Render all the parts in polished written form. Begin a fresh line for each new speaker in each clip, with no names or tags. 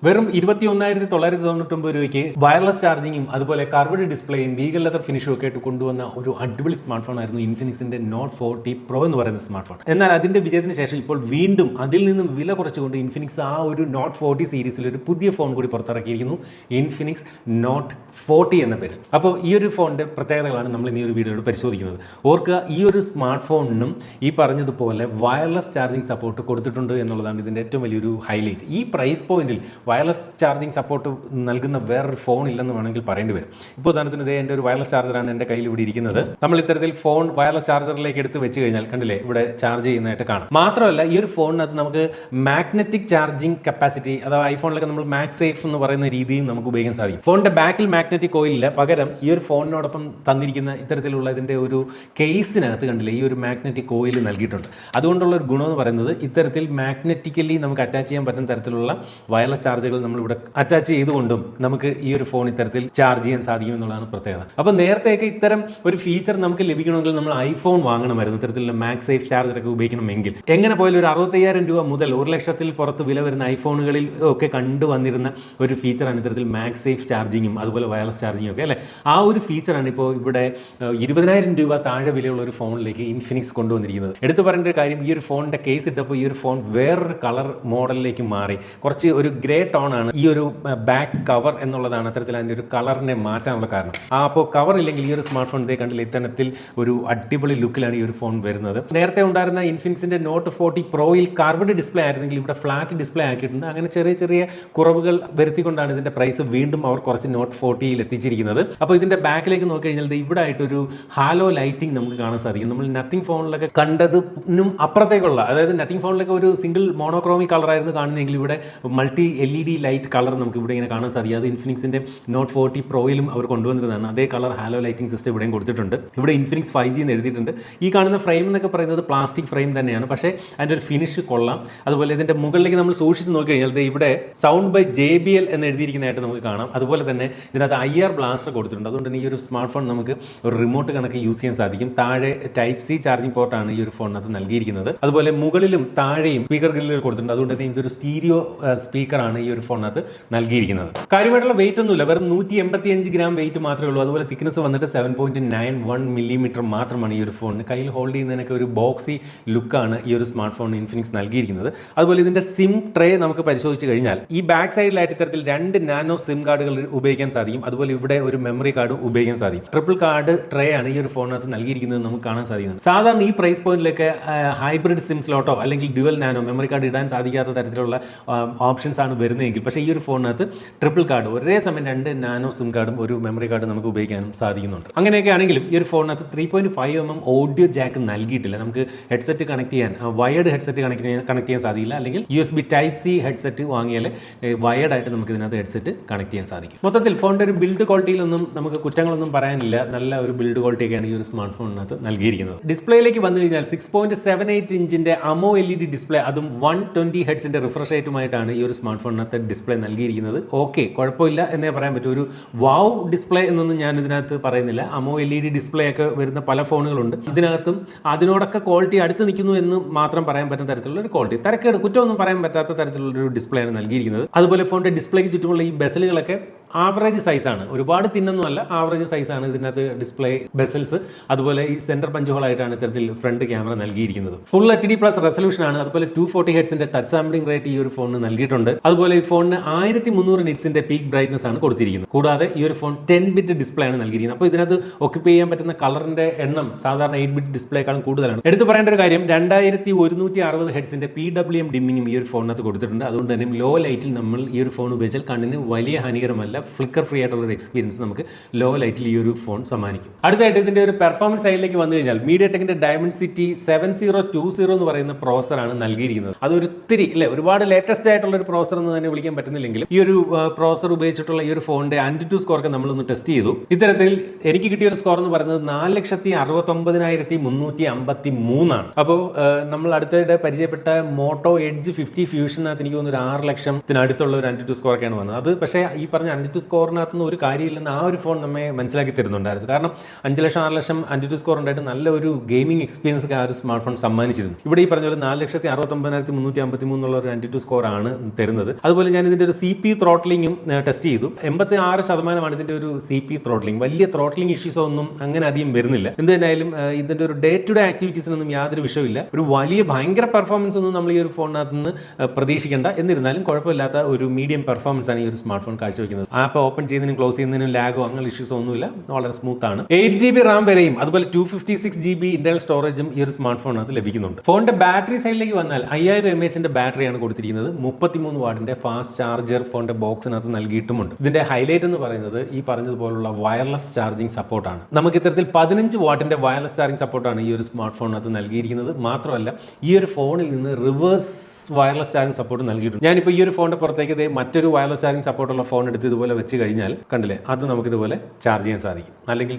വെറും 21,999 രൂപയ്ക്ക് വയർലെസ് ചാർജിങ്ങും അതുപോലെ കർവ്ഡ് ഡിസ്പ്ലേയും വീഗൽ ലെതർ ഫിനിഷും ഒക്കെ ആയിട്ട് കൊണ്ടുവന്ന ഒരു അടിപൊളി സ്മാർട്ട് ഫോൺ ആയിരുന്നു ഇൻഫിനിക്സിന്റെ നോട്ട് 40 പ്രോ എന്ന് പറയുന്ന സ്മാർട്ട് ഫോൺ. എന്നാൽ അതിന്റെ വിജയത്തിന് ശേഷം ഇപ്പോൾ വീണ്ടും അതിൽ നിന്നും വില കുറച്ചുകൊണ്ട് ഇൻഫിനിക്സ് ആ ഒരു നോട്ട് 40 സീരീസിൽ ഒരു പുതിയ ഫോൺ കൂടി പുറത്തിറക്കിയിരിക്കുന്നു, ഇൻഫിനിക്സ് നോട്ട് 40 എന്ന പേര്. അപ്പോൾ ഈ ഒരു ഫോണിന്റെ പ്രത്യേകതകളാണ് നമ്മൾ ഈ ഒരു വീഡിയോയിൽ പരിശോധിക്കുന്നത്. ഓർക്കുക, ഈ ഒരു സ്മാർട്ട് ഫോണിനും ഈ പറഞ്ഞതുപോലെ വയർലെസ് ചാർജിങ് സപ്പോർട്ട് കൊടുത്തിട്ടുണ്ട് എന്നുള്ളതാണ് ഇതിന്റെ ഏറ്റവും വലിയൊരു ഹൈലൈറ്റ്. ഈ പ്രൈസ് പോയിന്റിൽ വയർലെസ് ചാർജിങ് സപ്പോർട്ട് നൽകുന്ന വേറൊരു ഫോൺ ഇല്ലെന്ന് വേണമെങ്കിൽ പറയേണ്ടി വരും. ഇപ്പോൾ ഉദാഹരണത്തിന് ഇതേ എൻ്റെ ഒരു വയർലെസ് ചാർജറാണ് എൻ്റെ കയ്യിൽ ഇവിടെ ഇരിക്കുന്നത്. നമ്മൾ ഇത്തരത്തിൽ ഫോൺ വയർലെസ് ചാർജറിലേക്ക് എടുത്ത് വെച്ച് കഴിഞ്ഞാൽ കണ്ടില്ലേ, ഇവിടെ ചാർജ് ചെയ്യുന്നതായിട്ട് കാണാം. മാത്രമല്ല ഈ ഒരു ഫോണിനകത്ത് നമുക്ക് മാഗ്നറ്റിക് ചാർജിങ് കപ്പാസിറ്റി, അഥവാ ഐഫോണിലൊക്കെ നമ്മൾ മാഗ് സേഫ് എന്ന് പറയുന്ന രീതിയും നമുക്ക് ഉപയോഗിക്കാൻ സാധിക്കും. ഫോണിന്റെ ബാക്കിൽ മാഗ്നറ്റിക് കോയിലില്ല, പകരം ഈ ഒരു ഫോണിനോടൊപ്പം തന്നിരിക്കുന്ന ഇത്തരത്തിലുള്ള ഇതിൻ്റെ ഒരു കേസിനകത്ത് കണ്ടില്ലേ ഈ ഒരു മാഗ്നറ്റിക് കോയിൽ നൽകിയിട്ടുണ്ട്. അതുകൊണ്ടുള്ള ഒരു ഗുണം എന്ന് പറയുന്നത് ഇത്തരത്തിൽ മാഗ്നറ്റിക്കലി നമുക്ക് അറ്റാച്ച് ചെയ്യാൻ പറ്റുന്ന തരത്തിലുള്ള വയർലെസ് ചാർജുകൾ നമ്മളിവിടെ അറ്റാച്ച് ചെയ്തുകൊണ്ടും നമുക്ക് ഈ ഒരു ഫോൺ ഇത്തരത്തിൽ ചാർജ് ചെയ്യാൻ സാധിക്കും എന്നുള്ളതാണ് പ്രത്യേകത. അപ്പോൾ നേരത്തെയൊക്കെ ഇത്തരം ഒരു ഫീച്ചർ നമുക്ക് ലഭിക്കണമെങ്കിൽ നമ്മൾ ഐഫോൺ വാങ്ങണമായിരുന്നു, ഇത്തരത്തിലുള്ള മാഗ് സേഫ് ചാർജറൊക്കെ ഉപയോഗിക്കണമെങ്കിൽ. എങ്ങനെ പോയാലും ഒരു 65,000 രൂപ മുതൽ 1 ലക്ഷത്തിൽ പുറത്ത് വില വരുന്ന ഐഫോണുകളിൽ ഒക്കെ കണ്ടുവന്നിരുന്ന ഒരു ഫീച്ചറാണ് ഇത്തരത്തിൽ മാഗ് സേഫ് ചാർജിങ്ങും അതുപോലെ വയർലെസ് ചാർജിങ്ങും ഒക്കെ അല്ലേ. ആ ഒരു ഫീച്ചറാണ് ഇപ്പോൾ ഇവിടെ 20,000 രൂപ താഴെ വിലയുള്ള ഒരു ഫോണിലേക്ക് ഇൻഫിനിക്സ് കൊണ്ടുവന്നിരിക്കുന്നത്. എടുത്തു പറയേണ്ട ഒരു കാര്യം, ഈ ഒരു ഫോണിന്റെ കേസ് ഇട്ടപ്പോൾ ഈ ഒരു ഫോൺ വേറൊരു കളർ മോഡലിലേക്ക് മാറി, കുറച്ച് ഒരു ഗ്രേ ടോൺ ആണ് ഈ ഒരു ബാക്ക് കവർ എന്നുള്ളതാണ് അത്തരത്തിൽ അതിൻ്റെ ഒരു കളറിനെ മാറ്റാനുള്ള കാരണം. അപ്പോൾ കവർ ഇല്ലെങ്കിൽ ഈ ഒരു സ്മാർട്ട് ഫോൺ ഇതേ കണ്ടില്ല ഇത്തരത്തിൽ ഒരു അടിപൊളി ലുക്കിലാണ് ഈ ഒരു ഫോൺ വരുന്നത്. നേരത്തെ ഉണ്ടായിരുന്ന ഇൻഫിനിക്സിന്റെ നോട്ട് 40 പ്രോയിൽ കാർബഡ് ഡിസ്പ്ലേ ആയിരുന്നെങ്കിൽ ഇവിടെ ഫ്ലാറ്റ് ഡിസ്പ്ലേ ആക്കിയിട്ടുണ്ട്. അങ്ങനെ ചെറിയ ചെറിയ കുറവുകൾ വരുത്തിക്കൊണ്ടാണ് ഇതിന്റെ പ്രൈസ് വീണ്ടും അവർ കുറച്ച് നോട്ട് 40യിൽ എത്തിച്ചിരിക്കുന്നത്. അപ്പോൾ ഇതിന്റെ ബാക്കിലേക്ക് നോക്കി കഴിഞ്ഞാൽ ഇവിടെ ആയിട്ടൊരു ഹാലോ ലൈറ്റിംഗ് നമുക്ക് കാണാൻ സാധിക്കും. നമ്മൾ നത്തിങ് ഫോണിലൊക്കെ കണ്ടതിനും അപ്പുറത്തേക്കുള്ള, അതായത് നത്തിങ് ഫോണിലൊക്കെ ഒരു സിംഗിൾ മോണോക്രോമിക് കളറായിരുന്നു കാണുന്നതെങ്കിൽ ഇവിടെ മൾട്ടി LED ലൈറ്റ് കളർ നമുക്ക് ഇവിടെ ഇങ്ങനെ കാണാൻ സാധിക്കും. അത് ഇൻഫിനിക്സിന്റെ നോട്ട് 40 പ്രോയിലും അവർ കൊണ്ടുവന്നതാണ്. അതേ കളർ ഹാലോ ലൈറ്റിംഗ് സിസ്റ്റം ഇവിടെയും കൊടുത്തിട്ടുണ്ട്. ഇവിടെ ഇൻഫിനിക്സ് 5G എന്ന് എഴുതിയിട്ടുണ്ട്. ഈ കാണുന്ന ഫ്രെയിം എന്നൊക്കെ പറയുന്നത് പ്ലാസ്റ്റിക് ഫ്രെയിം തന്നെയാണ്, പക്ഷേ അതിൻ്റെ ഒരു ഫിനിഷ് കൊള്ളാം. അതുപോലെ ഇതിന്റെ മുകളിലേക്ക് നമ്മൾ സൂക്ഷിച്ച് നോക്കി കഴിഞ്ഞാൽ ഇവിടെ സൗണ്ട് ബൈ JBL എന്ന് എഴുതിയിരിക്കുന്നതായിട്ട് നമുക്ക് കാണാം. അതുപോലെ തന്നെ ഇതിനകത്ത് IR ബ്ലാസ്റ്റർ കൊടുത്തിട്ടുണ്ട്. അതുകൊണ്ട് തന്നെ ഈ ഒരു സ്മാർട്ട് ഫോൺ നമുക്ക് ഒരു റിമോട്ട് കണക്ക് യൂസ് ചെയ്യാൻ സാധിക്കും. താഴെ ടൈപ്പ് C ചാർജിംഗ് പോർട്ടാണ് ഈ ഒരു ഫോണിനകത്ത് നൽകിയിരിക്കുന്നത്. അതുപോലെ മുകളിലും താഴെയും സ്പീക്കർ ഗ്രില്ലുകൾ കൊടുത്തിട്ടുണ്ട്. അതുകൊണ്ട് തന്നെ ഇതൊരു സ്റ്റീരിയോ സ്പീക്കറാണ് ഈ ഒരു ഫോണിനകത്ത് നൽകിയിരിക്കുന്നത്. കാര്യമായിട്ടുള്ള വെയിറ്റ് ഒന്നുമില്ല, വെറും 185 ഗ്രാം വെയിറ്റ് മാത്രമേ ഉള്ളൂ. അതുപോലെ തിക്നെസ് വന്നിട്ട് 7.91 മില്ലിമീറ്റർ മാത്രമാണ് ഈ ഒരു ഫോണിന്. കയ്യിൽ ഹോൾഡ് ചെയ്യുന്നതിനൊക്കെ ഒരു ബോക്സി ലുക്കാണ് ഈ ഒരു സ്മാർട്ട് ഫോൺ ഇൻഫിനിക്സ് നൽകിയിരിക്കുന്നത്. അതുപോലെ ഇതിന്റെ സിം ട്രേ നമുക്ക് പരിശോധിച്ച് കഴിഞ്ഞാൽ ഈ ബാക്ക് സൈഡിലായിട്ട് ഇത്തരത്തിൽ 2 നാനോ സിം കാർഡുകൾ ഉപയോഗിക്കാൻ സാധിക്കും. അതുപോലെ ഇവിടെ ഒരു മെമ്മറി കാർഡ് ഉപയോഗിക്കാൻ സാധിക്കും. ട്രിപ്പിൾ കാർഡ് ട്രേ ആണ് ഈ ഒരു ഫോണിനകത്ത് നൽകിയിരിക്കുന്നത് നമുക്ക് കാണാൻ സാധിക്കുന്നത്. സാധാരണ ഈ പ്രൈസ് പോയിന്റിലൊക്കെ ഹൈബ്രിഡ് സിം സ്ലോട്ടോ അല്ലെങ്കിൽ ഡ്യുവൽ നാനോ മെമ്മറി കാർഡ് ഇടാൻ സാധിക്കാത്ത തരത്തിലുള്ള ഓപ്ഷൻസ് ആണ് വരുന്നതെങ്കിൽ, പക്ഷേ ഈ ഒരു ഫോണിനകത്ത് ട്രിപ്പിൾ കാർഡ് ഒരേ സമയം 2 നാനോ സിം കാർഡും ഒരു മെമ്മറി കാർഡ് നമുക്ക് ഉപയോഗിക്കാനും സാധിക്കുന്നുണ്ട്. അങ്ങനെയൊക്കെ ആണെങ്കിലും ഈ ഒരു ഫോണിനകത്ത് 3.5mm ഓഡിയോ ജാക്ക് നൽകിയിട്ടില്ല. നമുക്ക് ഹെഡ്സെറ്റ് കണക്ട് ചെയ്യാൻ വയർഡ് ഹെഡ്സെറ്റ് കണക്ട് ചെയ്യാൻ സാധിക്കില്ല. അല്ലെങ്കിൽ USB Type C ഹെഡ്സെറ്റ് വാങ്ങിയാൽ വയർഡ് ആയിട്ട് നമുക്ക് ഇതിനകത്ത് ഹെഡ്സെറ്റ് കണക്ട് ചെയ്യാൻ സാധിക്കും. മൊത്തത്തിൽ ഫോണിന്റെ ഒരു ബിൽഡ് ക്വാളിറ്റിയിലൊന്നും നമുക്ക് കുറ്റങ്ങളൊന്നും പറയാനില്ല. നല്ല ഒരു ബിൽഡ് ക്വാളിറ്റിയൊക്കെയാണ് ഈ ഒരു സ്മാർട്ട് ഫോണിനകത്ത് നൽകിയിരിക്കുന്നത്. ഡിസ്പ്ലേയിലേക്ക് വന്നു കഴിഞ്ഞാൽ 6.78 ഇഞ്ചിന്റെ AMO LED ഡിസ്പ്ലേ, അതും 120 ഹെർട്സിന്റെ റിഫ്രഷ് റേറ്റുമായിട്ടാണ് ഈ ഒരു സ്മാർട്ട് ഫോണിനകത്ത് ഡിസ്പ്ലേ നൽകിയിരിക്കുന്നത്. ഓക്കെ, കുഴപ്പമില്ല എന്നേ പറയാൻ പറ്റും. ഒരു വാവ് ഡിസ്പ്ലേ എന്നൊന്നും ഞാൻ ഇതിനകത്ത് പറയുന്നില്ല. AMO LED ഡിസ്പ്ലേ ഒക്കെ വരുന്ന പല ഫോണുകളുണ്ട്. ഇതിനകത്തും അതിനോടൊക്കെ ക്വാളിറ്റി അടുത്ത് നിൽക്കുന്നു എന്ന് മാത്രം പറയാൻ പറ്റുന്ന തരത്തിലുള്ള ഒരു ക്വാളിറ്റി, തരക്കേട് കുറ്റമൊന്നും പറയാൻ പറ്റാത്ത തരത്തിലുള്ള ഒരു ഡിസ്പ്ലേ ആണ് നൽകിയിരിക്കുന്നത്. അതുപോലെ ഫോണിന്റെ ഡിസ്പ്ലേക്ക് ചുറ്റുമുള്ള ഈ ബെസലുകളൊക്കെ ആവറേജ് സൈസാണ്, ഒരുപാട് തിന്നൊന്നുമല്ല, ആവറേജ് സൈസാണ് ഇതിനകത്ത് ഡിസ്പ്ലേ ബെസൽസ്. അതുപോലെ ഈ സെന്റർ പഞ്ച് ഹോളായിട്ടാണ് ഇത്തരത്തിൽ ഫ്രണ്ട് ക്യാമറ നൽകിയിരിക്കുന്നത്. ഫുൾ HD+ റെസൊല്യൂഷൻ ആണ്. അതുപോലെ 240 ഹെർട്സിന്റെ ടച്ച് സാമ്പിളിംഗ് റേറ്റ് ഈ ഒരു ഫോണിന് നൽകിയിട്ടുണ്ട്. അതുപോലെ ഈ ഫോണിന് 1300 നിറ്റ്സിന്റെ പീക്ക് ബ്രൈറ്റ്നസ് ആണ് കൊടുത്തിരിക്കുന്നത്. കൂടാതെ ഈ ഒരു ഫോൺ 10-bit ഡിസ്പ്ലേ ആണ് നൽകിയിരിക്കുന്നത്. അപ്പോൾ ഇതിനകത്ത് ഒക്യുപ്പൈ ചെയ്യാൻ പറ്റുന്ന കളറിന്റെ എണ്ണം സാധാരണ 8-bit ഡിസ്പ്ലേക്കാളും കൂടുതലാണ്. എടുത്തു പറയേണ്ട ഒരു കാര്യം, 2160 ഹെർട്സിന്റെ PWM ഡിമ്മിങ്ങും ഈ ഒരു ഫോണിനകത്ത് കൊടുത്തിട്ടുണ്ട്. അതുകൊണ്ട് തന്നെ ലോ ലൈറ്റിൽ നമ്മൾ ഈ ഒരു ഫോൺ ഉപയോഗിച്ചാൽ കണ്ണിന് വലിയ ഹാനികരമല്ല, ഫ്ലിക്കർ ഫ്രീ ആയിട്ടുള്ള ഒരു എക്സ്പീരിയൻസ് നമുക്ക് ലോ ലൈറ്റിൽ ഈ ഒരു ഫോൺ സമ്മാനിക്കും. അടുത്തായിട്ട് ഇതിന്റെ ഒരു പെർഫോമൻസ് സൈഡിലേക്ക് വന്നു കഴിഞ്ഞാൽ MediaTekന്റെ Dimensity 7020 എന്ന് പറയുന്ന പ്രോസറാണ് നൽകിയിരിക്കുന്നത്. അതൊരിത്തിരി ഒരുപാട് ലേറ്റസ്റ്റ് ആയിട്ടുള്ള ഒരു പ്രോസർ എന്ന് തന്നെ വിളിക്കാൻ പറ്റുന്നില്ലെങ്കിലും ഈ ഒരു പ്രോസർ ഉപയോഗിച്ചിട്ടുള്ള ഈ ഒരു ഫോണിന്റെ AnTuTu സ്കോറൊക്കെ നമ്മളൊന്ന് ടെസ്റ്റ് ചെയ്തു. ഇത്തരത്തിൽ എനിക്ക് കിട്ടിയ ഒരു സ്കോർ എന്ന് പറയുന്നത് 4,69,353 ആണ്. അപ്പോൾ നമ്മൾ അടുത്തിടെ പരിചയപ്പെട്ട മോട്ടോ എഡ്ജ് 50 ഫ്യൂഷനകത്ത് എനിക്ക് തോന്നുന്നു 6 ലക്ഷത്തിനടുത്തുള്ള ഒരു AnTuTu സ്കോറൊക്കെയാണ് വന്നത്. അത് പക്ഷേ ഈ പറഞ്ഞ AnTuTu സ്കോറിനകത്തുനിന്ന് ഒരു കാര്യമില്ലെന്ന് ആ ഒരു ഫോൺ നമ്മെ മനസ്സിലാക്കി തരുന്നുണ്ടായിരുന്നു. കാരണം 5 ലക്ഷം 6 ലക്ഷം AnTuTu സ്കോർ ഉണ്ടായിട്ട് നല്ലൊരു ഗെയിമിംഗ് എക്സ്പീരിയൻസ് ഒക്കെ ആ ഒരു സ്മാർട്ട് ഫോൺ സമ്മാനിച്ചിരുന്നു. ഇവിടെ ഈ പറഞ്ഞ പോലെ 4,69,353 എന്നുള്ള ഒരു AnTuTu സ്കോർ ആണ് തരുന്നത്. അതുപോലെ ഞാൻ ഇതിന്റെ ഒരു CPU ത്രോട്ട്ലിംഗും ടെസ്റ്റ് ചെയ്തു. 86% ഇതിന്റെ ഒരു CPU ത്രോട്ട്ലിംഗ്. വലിയ ത്രോട്ട്ലിംഗ് ഇഷ്യൂസ് ഒന്നും അങ്ങനെ അധികം വരുന്നില്ല. എന്തായാലും ഇതിന്റെ ഒരു ഡേ ടു ഡേ ആക്ടിവിറ്റീസിനൊന്നും യാതൊരു വിഷയമില്ല. ഒരു വലിയ ഭയങ്കര പെർഫോമൻസ് ഒന്നും നമ്മൾ ഈ ഒരു ഫോണിനകത്ത് നിന്ന് പ്രതീക്ഷിക്കേണ്ട. എന്നിരുന്നാലും കുഴപ്പമില്ലാത്ത ഒരു മീഡിയം പെർഫോമൻസ് ആണ് ഈ ഒരു സ്മാർട്ട് ഫോൺ കാഴ്ചവെക്കുന്നത്. ആപ്പ് ഓപ്പൺ ചെയ്യുന്നതിനും ക്ലോസ് ചെയ്യുന്നതിനും ലാഗോ അങ്ങനെ ഇഷ്യൂസ് ഒന്നുമില്ല. വളരെ സ്മൂത്ത് ആണ്. 8GB റാം വരെയും അതുപോലെ 256GB ഇന്റർണൽ സ്റ്റോറേജും ഈ ഒരു സ്മാർട്ട് ഫോണിനകത്ത് ലഭിക്കുന്നുണ്ട്. ഫോണിന്റെ ബാറ്ററി സൈഡിലേക്ക് വന്നാൽ 5000 mAh ബാറ്ററിയാണ് കൊടുത്തിരിക്കുന്നത്. 33 വാട്ടിന്റെ ഫാസ്റ്റ് ചാർജർ ഫോണിന്റെ ബോക്സിനകത്ത് നൽകിയിട്ടുമുണ്ട്. ഇതിന്റെ ഹൈലൈറ്റ് എന്ന് പറയുന്നത് ഈ പറഞ്ഞതുപോലുള്ള വയർലെസ് ചാർജിംഗ് സപ്പോർട്ടാണ്. നമുക്ക് ഇത്തരത്തിൽ 15 വാട്ടിന്റെ വയർലെസ് ചാർജിംഗ് സപ്പോർട്ടാണ് ഈ ഒരു സ്മാർട്ട് ഫോണിനകത്ത് നൽകിയിരിക്കുന്നത്. മാത്രമല്ല ഈ ഒരു ഫോണിൽ നിന്ന് റിവേഴ്സ് വയർലെസ് ചാർജിംഗ് സപ്പോർട്ട് നൽകിയിട്ടുണ്ട്. ഞാനിപ്പോൾ ഈ ഒരു ഫോണിന്റെ പുറത്തേക്ക് മറ്റൊരു വയർലെസ് ചാർജിംഗ് സപ്പോർട്ടുള്ള ഫോൺ എടുത്ത് ഇതുപോലെ വെച്ച് കഴിഞ്ഞാൽ കണ്ടില്ലേ, അത് നമുക്ക് ഇതുപോലെ ചാർജ് ചെയ്യാൻ സാധിക്കും. അല്ലെങ്കിൽ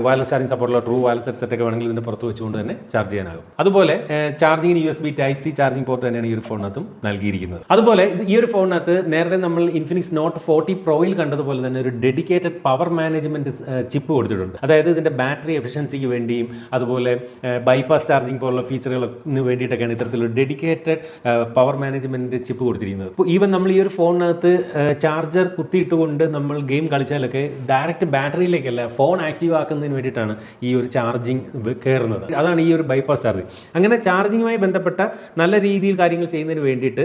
വയർലെസ് ചാർജിംഗ് സപ്പോർട്ടുള്ള ട്രൂ വയർലെസ് ഹെഡ്സെറ്റ് ഒക്കെ വേണമെങ്കിൽ ഇതിന്റെ പുറത്ത് വെച്ചുകൊണ്ട് തന്നെ ചാർജ് ചെയ്യാനാകും. അതുപോലെ ചാർജിങ്ങിന് USB Type-C ചാർജിംഗ് പോർട്ട് തന്നെയാണ് ഈ ഒരു ഫോണിനകത്തും നൽകിയിരിക്കുന്നത്. അതുപോലെ ഈ ഒരു ഫോണിനകത്ത് നേരത്തെ നമ്മൾ Infinix Note 40 Proയിൽ കണ്ടതുപോലെ തന്നെ ഒരു ഡെഡിക്കേറ്റഡ് പവർ മാനേജ്മെന്റ് ചിപ്പ് കൊടുത്തിട്ടുണ്ട്. അതായത് ഇതിന്റെ ബാറ്ററി എഫിഷ്യൻസിക്ക് വേണ്ടിയും അതുപോലെ ബൈപാസ് ചാർജിംഗ് പോലുള്ള ഫീച്ചറുകൾക്ക് വേണ്ടിയിട്ടൊക്കെയാണ് ഇത്തരത്തിലൊരു ഡെഡിക്കേറ്റഡ് പവർ മാനേജ്മെന്റ് ചിപ്പ് കൊടുത്തിരിക്കുന്നത്. ഇപ്പോൾ ഈവൻ നമ്മൾ ഈ ഒരു ഫോണിനകത്ത് ചാർജർ കുത്തിയിട്ടുകൊണ്ട് നമ്മൾ ഗെയിം കളിച്ചാലൊക്കെ ഡയറക്റ്റ് ബാറ്ററിയിലേക്കല്ല, ഫോൺ ആക്റ്റീവ് ആക്കുന്നതിന് വേണ്ടിയിട്ടാണ് ഈ ഒരു ചാർജിങ് കയറുന്നത്. അതാണ് ഈ ഒരു ബൈപ്പാസ് ചാർജിങ്. അങ്ങനെ ചാർജിങ്ങുമായി ബന്ധപ്പെട്ട നല്ല രീതിയിൽ കാര്യങ്ങൾ ചെയ്യുന്നതിന് വേണ്ടിയിട്ട്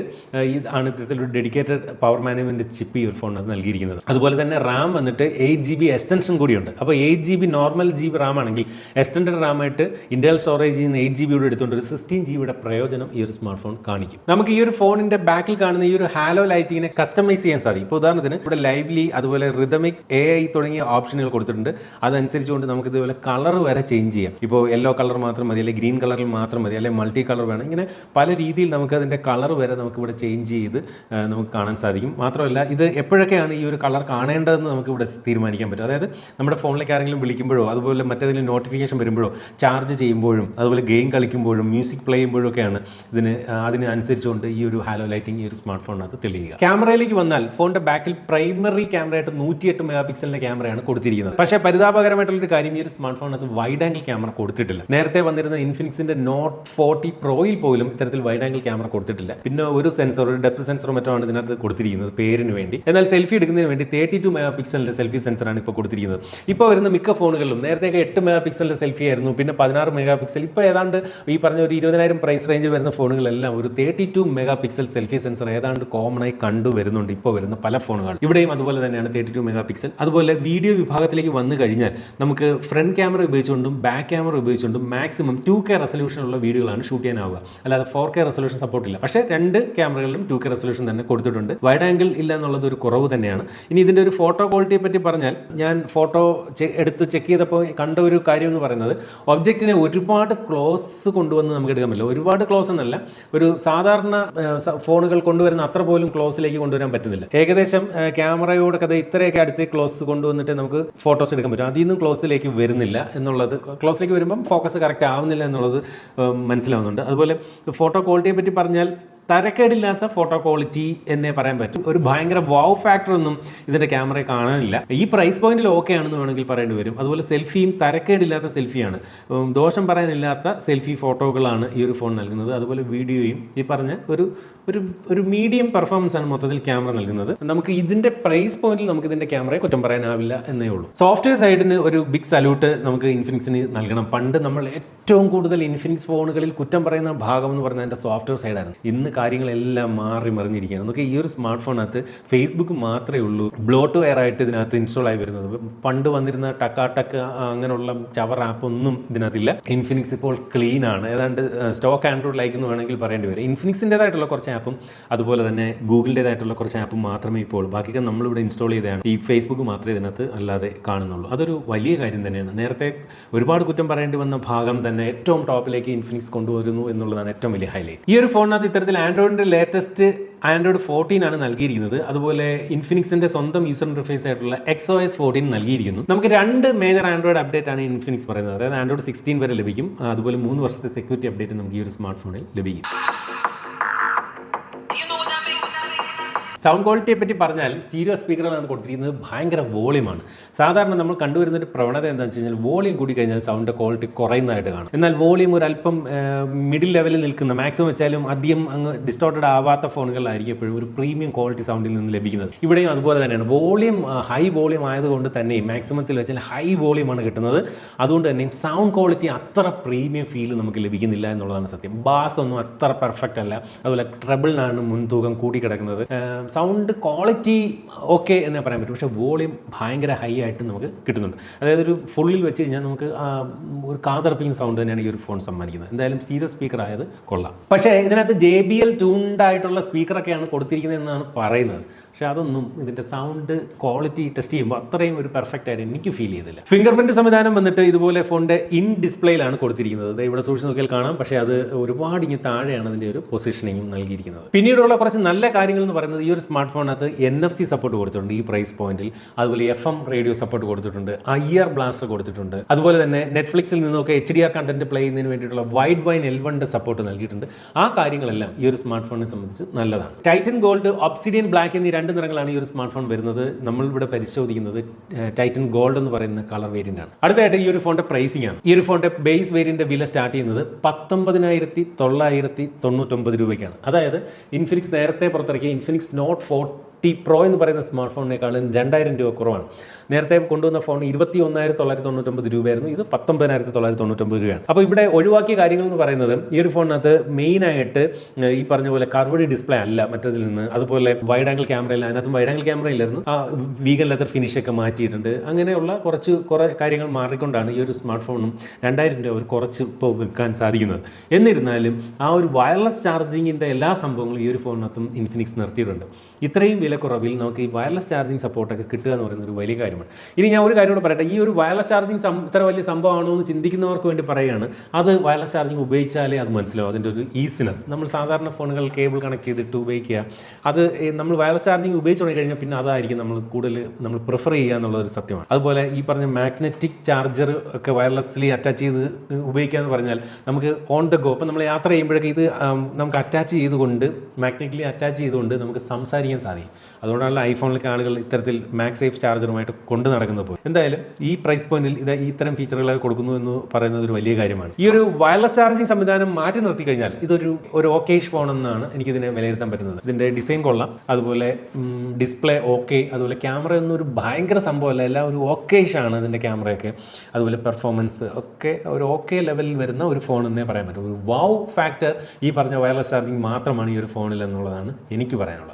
ആണ് ഇത്തരത്തിലൊരു ഡെഡിക്കേറ്റഡ് പവർ മാനേജ്മെന്റ് ചിപ്പ് ഈ ഒരു ഫോണിനകത്ത് നൽകിയിരിക്കുന്നത്. അതുപോലെ തന്നെ റാം വന്നിട്ട് 8GB എക്സ്റ്റൻഷൻ കൂടിയുണ്ട്. അപ്പോൾ 8GB നോർമൽ GB റാം ആണെങ്കിൽ എക്സ്റ്റൻഡഡ് റാമായിട്ട് ഇന്റർണൽ സ്റ്റോറേജിൽ നിന്ന് 8GB എടുത്തുകൊണ്ട് ഒരു 16GB പ്രയോജനം ഈ ഒരു സ്മാർട്ട് ഫോൺ കാണിക്കും. നമുക്ക് ഈ ഒരു ഫോണിന്റെ ബാക്കിൽ കാണുന്ന ഈ ഒരു ഹാലോ ലൈറ്റിങ്ങിനെ കസ്റ്റമൈസ് ചെയ്യാൻ സാധിക്കും. ഇപ്പോൾ ഉദാഹരണത്തിന് ഇവിടെ ലൈവ്ലി അതുപോലെ റിതമിക് AI തുടങ്ങിയ ഓപ്ഷനുകൾ കൊടുത്തിട്ടുണ്ട്. അതനുസരിച്ചുകൊണ്ട് നമുക്ക് ഇതുപോലെ കളർ വരെ ചേഞ്ച് ചെയ്യാം. ഇപ്പോൾ യെല്ലോ കളർ മാത്രം മതി, അല്ലെങ്കിൽ ഗ്രീൻ കളറിൽ മാത്രം മതി, അല്ലെങ്കിൽ മൾട്ടി കളർ വേണം. ഇങ്ങനെ പല രീതിയിൽ നമുക്ക് അതിന്റെ കളർ വരെ നമുക്ക് ഇവിടെ ചേഞ്ച് ചെയ്ത് നമുക്ക് കാണാൻ സാധിക്കും. മാത്രമല്ല ഇത് എപ്പോഴൊക്കെയാണ് ഈ ഒരു കളർ കാണേണ്ടതെന്ന് നമുക്ക് ഇവിടെ തീരുമാനിക്കാൻ പറ്റും. അതായത് നമ്മുടെ ഫോണിലേക്ക് ആരെങ്കിലും വിളിക്കുമ്പോഴോ അതുപോലെ മറ്റേതെങ്കിലും നോട്ടിഫിക്കേഷൻ വരുമ്പോഴോ ചാർജ് ചെയ്യുമ്പോഴും അതുപോലെ ഗെയിം കളിക്കുമ്പോഴും മ്യൂസിക് പ്ലേ ചെയ്യുമ്പോഴും ഒക്കെയാണ് അതിന് അനുസരിച്ചുകൊണ്ട് ഈ ഒരു ഹാലോ ലൈറ്റിംഗ് ഈ ഒരു സ്മാർട്ട് ഫോണിനകത്ത് തെളിയുക. ക്യാമറയിലേക്ക് വന്നാൽ ഫോണിന്റെ ബാക്കിൽ പ്രൈമറി ക്യാമറയായിട്ട് 108 മെഗാപിക്സലിന്റെ ക്യാമറയാണ് കൊടുത്തിരിക്കുന്നത്. പക്ഷേ പരിതാപകരമായിട്ടുള്ളൊരു കാര്യം ഈ ഒരു സ്മാർട്ട് ഫോണിനകത്ത് വൈഡ് ആംഗിൾ ക്യാമറ കൊടുത്തിട്ടില്ല. നേരത്തെ വന്നിരുന്ന ഇൻഫിനിക്സിന്റെ Note 40 Proയിൽ പോലും ഇത്തരത്തിൽ വൈഡ് ആംഗിൾ ക്യാമറ കൊടുത്തിട്ടില്ല. പിന്നെ ഒരു സെൻസർ, ഒരു ഡെപ്ത് സെൻസറോ മറ്റോ ആണ് ഇതിനകത്ത് കൊടുത്തിരിക്കുന്നത് പേരിന് വേണ്ടി. എന്നാൽ സെൽഫി എടുക്കുന്നതിന് വേണ്ടി 32 മെഗാപിക്സലിന്റെ സെൽഫി സെൻസറാണ് ഇപ്പോൾ കൊടുത്തിരിക്കുന്നത്. ഇപ്പോൾ വരുന്ന മിക്ക ഫോണുകളിലും നേരത്തെയൊക്കെ 8 മെഗാപിക്സലിന്റെ സെൽഫി ആയിരുന്നു, പിന്നെ 16 മെഗാപിക്സൽ. ഇപ്പോൾ ഏതാണ്ട് ഈ പറഞ്ഞ ഒരു 20,000 പ്രൈസ് റേഞ്ചിൽ വരുന്ന ഫോണുകളെല്ലാം ഒരു 32 മെഗാപിക്സൽ സെൽഫി സെൻസർ ഏതാണ്ട് കോമൺ ആയി കണ്ടുവരുന്നുണ്ട് ഇപ്പോൾ വരുന്ന പല ഫോണുകൾ. ഇവിടെയും അതുപോലെ തന്നെയാണ് 32 മെഗാപിക്സൽ. അതുപോലെ വീഡിയോ വിഭാഗത്തിലേക്ക് വന്നു കഴിഞ്ഞാൽ നമുക്ക് ഫ്രണ്ട് ക്യാമറ ഉപയോഗിച്ചുകൊണ്ടും ബാക്ക് ക്യാമറ ഉപയോഗിച്ചുകൊണ്ടും മാക്സിമം 2K റെസൊല്യൂഷനുള്ള വീഡിയോകളാണ് ഷൂട്ട് ചെയ്യാനാവുക. അല്ലാതെ 4K റെസൊല്യൂഷൻ സപ്പോർട്ടില്ല. പക്ഷേ രണ്ട് ക്യാമറകളിലും 2K റെസൊല്യൂഷൻ തന്നെ കൊടുത്തിട്ടുണ്ട്. വൈഡ് ആംഗിൾ ഇല്ല എന്നുള്ളത് ഒരു കുറവ് തന്നെയാണ്. ഇനി ഇതിന്റെ ഒരു ഫോട്ടോ ക്വാളിറ്റിയെ പറ്റി പറഞ്ഞാൽ, ഞാൻ ഫോട്ടോ എടുത്ത് ചെക്ക് ചെയ്തപ്പോൾ കണ്ട ഒരു കാര്യം എന്ന് പറയുന്നത്, ഒബ്ജക്റ്റിനെ ഒരുപാട് ക്ലോസ് കൊണ്ടുവന്ന് നമുക്ക് എടുക്കാൻ പറ്റില്ല. ഒരുപാട് ക്ലോസ് എന്നല്ല, ഒരു സാധാരണ ഫോണുകൾ കൊണ്ടുവരുന്ന അത്ര പോലും ക്ലോസിലേക്ക് കൊണ്ടുവരാൻ പറ്റുന്നില്ല. ഏകദേശം ക്യാമറയോടൊക്കെ അത് ഇത്രയൊക്കെ അടുത്ത് ക്ലോസ് കൊണ്ടുവന്നിട്ട് നമുക്ക് ഫോട്ടോസ് എടുക്കാൻ പറ്റും. അതിൽ നിന്നും ക്ലോസിലേക്ക് വരുന്നില്ല എന്നുള്ളത്, ക്ലോസിലേക്ക് വരുമ്പം ഫോക്കസ് കറക്റ്റ് ആവുന്നില്ല എന്നുള്ളത് മനസ്സിലാവുന്നുണ്ട്. അതുപോലെ ഫോട്ടോ ക്വാളിറ്റിയെ പറ്റി പറഞ്ഞാൽ തരക്കേടില്ലാത്ത ഫോട്ടോ ക്വാളിറ്റി എന്നേ പറയാൻ പറ്റും. ഒരു ഭയങ്കര വാവ് ഫാക്ടർ ഒന്നും ഇതിന്റെ ക്യാമറയിൽ കാണാനില്ല. ഈ പ്രൈസ് പോയിന്റിൽ ഓക്കെ ആണെന്ന് വേണമെങ്കിൽ പറയേണ്ടി വരും. അതുപോലെ സെൽഫിയും തരക്കേടില്ലാത്ത സെൽഫിയാണ്, ദോഷം പറയാനില്ലാത്ത സെൽഫി ഫോട്ടോകളാണ് ഈ ഒരു ഫോൺ നൽകുന്നത്. അതുപോലെ വീഡിയോയും ഈ പറഞ്ഞ ഒരു മീഡിയം പെർഫോമൻസ് ആണ് മൊത്തത്തിൽ ക്യാമറ നൽകുന്നത്. നമുക്ക് ഇതിന്റെ പ്രൈസ് പോയിന്റിൽ നമുക്ക് ഇതിന്റെ ക്യാമറയെ കുറ്റം പറയാനാവില്ല എന്നേ ഉള്ളൂ. സോഫ്റ്റ്വെയർ സൈഡിന് ഒരു ബിഗ് സല്യൂട്ട് നമുക്ക് ഇൻഫിനിക്സിന് നൽകണം. പണ്ട് നമ്മൾ ഏറ്റവും കൂടുതൽ ഇൻഫിനിക്സ് ഫോണുകളിൽ കുറ്റം പറയുന്ന ഭാഗം എന്ന് പറഞ്ഞാൽ അതിന്റെ സോഫ്റ്റ്വെയർ സൈഡാണ്. ഇന്ന് കാര്യങ്ങളെല്ലാം മാറി മറിഞ്ഞിരിക്കുകയാണ്. നമുക്ക് ഈ ഒരു സ്മാർട്ട് ഫോണിനകത്ത് ഫേസ്ബുക്ക് മാത്രമേ ഉള്ളൂ ബ്ലോട്ട്വെയർ ആയിട്ട് ഇതിനകത്ത് ഇൻസ്റ്റാൾ ആയി വരുന്നത്. പണ്ട് വന്നിരുന്ന ടക്ക് അങ്ങനെയുള്ള ചവർ ആപ്പ് ഒന്നും ഇതിനകത്തില്ല. ഇൻഫിനിക്സ് ഇപ്പോൾ ക്ലീൻ ആണ്. ഏതാണ്ട് സ്റ്റോക്ക് ആൻഡ്രോയിഡ് ലൈക്ക് എന്ന് വേണമെങ്കിൽ പറയേണ്ടി വരും. ഇൻഫിനിക്സിൻ്റെതായിട്ടുള്ള കുറച്ച് ആപ്പും അതുപോലെ തന്നെ ഗൂഗിളിൻ്റെതായിട്ടുള്ള കുറച്ച് ആപ്പും മാത്രമേ ഇപ്പോൾ, ബാക്കിയൊക്കെ നമ്മളിവിടെ ഇൻസ്റ്റാൾ ചെയ്തതാണ്. ഈ ഫേസ്ബുക്ക് മാത്രമേ ഇതിനകത്ത് അല്ലാതെ കാണുന്നുള്ളൂ. അതൊരു വലിയ കാര്യം തന്നെയാണ്. നേരത്തെ ഒരുപാട് കുറ്റം പറയേണ്ടി വന്ന ഭാഗം തന്നെ ഏറ്റവും ടോപ്പിലേക്ക് ഇൻഫിനിക്സ് കൊണ്ടുവരുന്നു എന്നുള്ളതാണ് ഏറ്റവും വലിയ ഹൈലൈറ്റ്. ഈ ഒരു ഫോണിനകത്ത് ഇത്തരത്തിൽ ആൻഡ്രോയിഡിന്റെ ലേറ്റസ്റ്റ് ആൻഡ്രോയിഡ് 14 ആണ് നൽകിയിരിക്കുന്നത്. അതുപോലെ ഇൻഫിനിക്സിന്റെ സ്വന്തം യൂസർ ഇന്റർഫേസ് ആയിട്ടുള്ള XOS 14 നൽകിയിരിക്കുന്നു. നമുക്ക് 2 മേജർ ആൻഡ്രോയിഡ് അപ്ഡേറ്റ് ആണ് ഇൻഫിനിക്സ് പറയുന്നത്. അതായത് ആൻഡ്രോയിഡ് 16 വരെ ലഭിക്കും. അതുപോലെ 3 വർഷത്തെ സെക്യൂരിറ്റി അപ്ഡേറ്റ് നമുക്ക് ഈ ഒരു സ്മാർട്ട് ഫോണിൽ ലഭിക്കും. സൗണ്ട് ക്വാളിറ്റിയെ പറ്റി പറഞ്ഞാൽ സ്റ്റീരിയോ സ്പീക്കറുകളാണ് കൊടുത്തിരിക്കുന്നത്, ഭയങ്കര വോളിയമാണ്. സാധാരണ നമ്മൾ കണ്ടുവരുന്ന ഒരു പ്രവണത എന്താണെന്ന് വെച്ച് കഴിഞ്ഞാൽ വോളിയം കൂടി കഴിഞ്ഞാൽ സൗണ്ട് ക്വാളിറ്റി കുറയുന്നതായിട്ട് കാണും. എന്നാൽ വോളിയം ഒരു അല്പം മിഡിൽ ലെവലിൽ നിൽക്കുന്ന, മാക്സിമം വെച്ചാലും അധികം അങ്ങ് ഡിസ്റ്റോർട്ടഡ് ആവാത്ത ഫോണുകളിലായിരിക്കും എപ്പോഴും ഒരു പ്രീമിയം ക്വാളിറ്റി സൗണ്ടിൽ നിന്ന് ലഭിക്കുന്നത്. ഇവിടെയും അതുപോലെ തന്നെയാണ്. വോളിയം ഹൈ വോളിയം ആയതുകൊണ്ട് തന്നെ മാക്സിമത്തിൽ വെച്ചാൽ ഹൈ വോളിയമാണ് കിട്ടുന്നത്. അതുകൊണ്ട് തന്നെ സൗണ്ട് ക്വാളിറ്റി അത്ര പ്രീമിയം ഫീൽ നമുക്ക് ലഭിക്കുന്നില്ല എന്നുള്ളതാണ് സത്യം. ബാസ് ഒന്നും അത്ര പെർഫെക്റ്റ് അല്ല. അതുപോലെ ട്രബിളിനാണ് മുൻതൂക്കം കൂടി കിടക്കുന്നത്. സൗണ്ട് ക്വാളിറ്റി ഓക്കെ എന്നേ പറയാൻ പറ്റും. പക്ഷേ വോളിയം ഭയങ്കര ഹൈ ആയിട്ട് നമുക്ക് കിട്ടുന്നുണ്ട്. അതായത് ഒരു ഫുള്ളിൽ വെച്ച് കഴിഞ്ഞാൽ നമുക്ക് ഒരു കാതറപ്പിക്കുന്ന സൗണ്ട് തന്നെയാണ് ഈ ഒരു ഫോൺ സമ്മാനിക്കുന്നത്. എന്തായാലും സ്റ്റീരിയോ സ്പീക്കർ ആയത് കൊള്ളാം. പക്ഷേ ഇതിനകത്ത് JBL ട്യൂൺഡ് ആയിട്ടുള്ള സ്പീക്കറൊക്കെയാണ് കൊടുത്തിരിക്കുന്നത് എന്നാണ് പറയുന്നത്. പക്ഷേ അതൊന്നും ഇതിൻ്റെ സൗണ്ട് ക്വാളിറ്റി ടെസ്റ്റ് ചെയ്യുമ്പോൾ അത്രയും ഒരു പെർഫെക്റ്റ് ആയിട്ട് എനിക്ക് ഫീൽ ചെയ്തില്ല. ഫിംഗർ പ്രിന്റ് സംവിധാനം വന്നിട്ട് ഇതുപോലെ ഫോണിൻ്റെ ഇൻ ഡിസ്പ്ലേയിലാണ് കൊടുത്തിരിക്കുന്നത്. ഇവിടെ സൂക്ഷിച്ച് നോക്കിയാൽ കാണാം. പക്ഷേ അത് ഒരുപാട് ഇങ്ങനെ താഴെയാണ് അതിൻ്റെ ഒരു പൊസിഷനിങ്ങും നൽകിയിരിക്കുന്നത്. പിന്നീടുള്ള കുറച്ച് നല്ല കാര്യങ്ങൾ എന്ന് പറയുന്നത് ഈ ഒരു സ്മാർട്ട് ഫോണിനകത്ത് NFC സപ്പോർട്ട് കൊടുത്തിട്ടുണ്ട് ഈ പ്രൈസ് പോയിന്റിൽ. അതുപോലെ FM റേഡിയോ സപ്പോർട്ട് കൊടുത്തിട്ടുണ്ട്, IR ബ്ലാസ്റ്റർ കൊടുത്തിട്ടുണ്ട്. അതുപോലെ തന്നെ നെറ്റ്ഫ്ലിക്സിൽ നിന്നൊക്കെ HDR കണ്ടന്റ് പ്ലേ ചെയ്യുന്നതിന് വേണ്ടിയിട്ടുള്ള വൈഡ് വൈൻ L1 സപ്പോർട്ട് നൽകിയിട്ടുണ്ട്. ആ കാര്യങ്ങളെല്ലാം ഈ ഒരു സ്മാർട്ട് ഫോണിനെ സംബന്ധിച്ച് നല്ലതാണ്. ടൈറ്റൻ ഗോൾഡ്, ഒബ്സിഡിയൻ ബ്ലാക്ക് എന്നീ രണ്ട് നിറങ്ങളാണ് ഈ ഒരു സ്മാർട്ട് ഫോൺ വരുന്നത്. നമ്മളിവിടെ പരിശോധിക്കുന്നത് ടൈറ്റൻ ഗോൾഡ് എന്ന് പറയുന്ന കളർ വേരിയന്റ് ആണ്. അടുത്തായിട്ട് ഈ ഒരു ഫോണിന്റെ പ്രൈസിംഗ് ആണ്. ഈ ഒരു ഫോണിന്റെ ബേസ് വേരിയന്റ് വില സ്റ്റാർട്ട് ചെയ്യുന്നത് 19,999 രൂപയ്ക്കാണ്. അതായത് ഇൻഫിനിക്സ് നേരത്തെ പുറത്തിറക്കിയ ഇൻഫിനിക്സ് നോട്ട് 40 Pro എന്ന് പറയുന്ന സ്മാർട്ട് ഫോണിനേക്കാളും 2000 രൂപ കുറവാണ്. നേരത്തെ കൊണ്ടുവന്ന ഫോൺ 21,999 രൂപയായിരുന്നു. ഇത് 19,999 രൂപയാണ്. അപ്പോൾ ഇവിടെ ഒഴിവാക്കിയ കാര്യങ്ങൾ എന്ന് പറയുന്നത് ഈ ഒരു ഫോണിനകത്ത് മെയിനായിട്ട് ഈ പറഞ്ഞ പോലെ കർവ്ഡ് ഡിസ്പ്ലേ അല്ല മറ്റതിൽ നിന്ന്. അതുപോലെ വൈഡ് ആംഗിൾ ക്യാമറയിൽ, അതിനകത്ത് വൈഡ് ആംഗിൾ ക്യാമറ ഇല്ലായിരുന്നു. ആ വീഗൻ ലെതർ ഫിനിഷൊക്കെ മാറ്റിയിട്ടുണ്ട്. അങ്ങനെയുള്ള കുറേ കാര്യങ്ങൾ മാറിക്കൊണ്ടാണ് ഈ ഒരു സ്മാർട്ട് ഫോണും 2000 രൂപ കുറച്ച് ഇപ്പോൾ വിൽക്കാൻ സാധിക്കുന്നത്. എന്നിരുന്നാലും ആ ഒരു വയർലെസ് ചാർജിങ്ങിൻ്റെ എല്ലാ സംഭവങ്ങളും ഈ ഒരു ഫോണിനകത്തും ഇൻഫിനിക്സ് നിർത്തിയിട്ടുണ്ട്. ഇത്രയും വിലക്കുറവിൽ നമുക്ക് ഈ വയർലെസ് ചാർജിങ് സപ്പോർട്ടൊക്കെ കിട്ടുക എന്ന് പറയുന്ന ഒരു വലിയ കാര്യമാണ്. ഇനി ഞാൻ ഒരു കാര്യം കൂടെ പറയട്ടെ. ഈ ഒരു വയർലെസ് ചാർജിങ് ഇത്ര വലിയ സംഭവമാണോ എന്ന് ചിന്തിക്കുന്നവർക്ക് വേണ്ടി പറയുകയാണ്. അത് വയർലെസ് ചാർജിങ് ഉപയോഗിച്ചാലേ അത് മനസ്സിലാവും അതിൻ്റെ ഒരു ഈസിനെസ്. നമ്മൾ സാധാരണ ഫോണുകൾ കേബിൾ കണക്ട് ചെയ്തിട്ട് ഉപയോഗിക്കുക, അത് നമ്മൾ വയർലെസ് ചാർജിങ് ഉപയോഗിച്ച് തുടങ്ങി കഴിഞ്ഞാൽ പിന്നെ അതായിരിക്കും നമ്മൾ പ്രിഫർ ചെയ്യുക എന്നുള്ളൊരു സത്യമാണ്. അതുപോലെ ഈ പറഞ്ഞ മാഗ്നറ്റിക് ചാർജർ ഒക്കെ വയർലെസ്ലി അറ്റാച്ച് ചെയ്ത് ഉപയോഗിക്കുക എന്ന് പറഞ്ഞാൽ നമുക്ക് ഓൺ ദ ഗോ, അപ്പോൾ നമ്മൾ യാത്ര ചെയ്യുമ്പോഴേക്കും ഇത് നമുക്ക് അറ്റാച്ച് ചെയ്തുകൊണ്ട് മാഗ്നറ്റിക്കലി അറ്റാച്ച് ചെയ്തുകൊണ്ട് നമുക്ക് സംസാരിക്കാൻ സാധിക്കും. അതുകൊണ്ടാണല്ലോ ഐഫോണിലൊക്കെ ആളുകൾ ഇത്തരത്തിൽ മാഗ്സേഫ് ചാർജറുമായിട്ട് കൊണ്ടു നടക്കുന്നത് പോയി. എന്തായാലും ഈ പ്രൈസ് പോയിന്റിൽ ഇത് ഇത്തരം ഫീച്ചറുകളൊക്കെ കൊടുക്കുന്നു എന്ന് പറയുന്നത് ഒരു വലിയ കാര്യമാണ്. ഈ ഒരു വയർലെസ് ചാർജിങ് സംവിധാനം മാറ്റി നിർത്തി കഴിഞ്ഞാൽ ഇതൊരു ഓക്കേഷ് ഫോൺ എന്നാണ് എനിക്കിതിനെ വിലയിരുത്താൻ പറ്റുന്നത്. ഇതിൻ്റെ ഡിസൈൻ കൊള്ളാം, അതുപോലെ ഡിസ്പ്ലേ ഓക്കെ, അതുപോലെ ക്യാമറ ഒന്നും ഒരു ഭയങ്കര സംഭവമല്ല, എല്ലാം ഒരു ഓക്കേഷ് ആണ് ഇതിൻ്റെ ക്യാമറയൊക്കെ. അതുപോലെ പെർഫോമൻസ് ഒക്കെ ഒരു ഓക്കെ ലെവലിൽ വരുന്ന ഒരു ഫോൺ എന്നേ പറയാൻ പറ്റും. ഒരു വൗ ഫാക്ടർ ഈ പറഞ്ഞ വയർലെസ് ചാർജിങ് മാത്രമാണ് ഈ ഒരു ഫോണിൽ എന്നുള്ളതാണ് എനിക്ക് പറയാനുള്ളത്.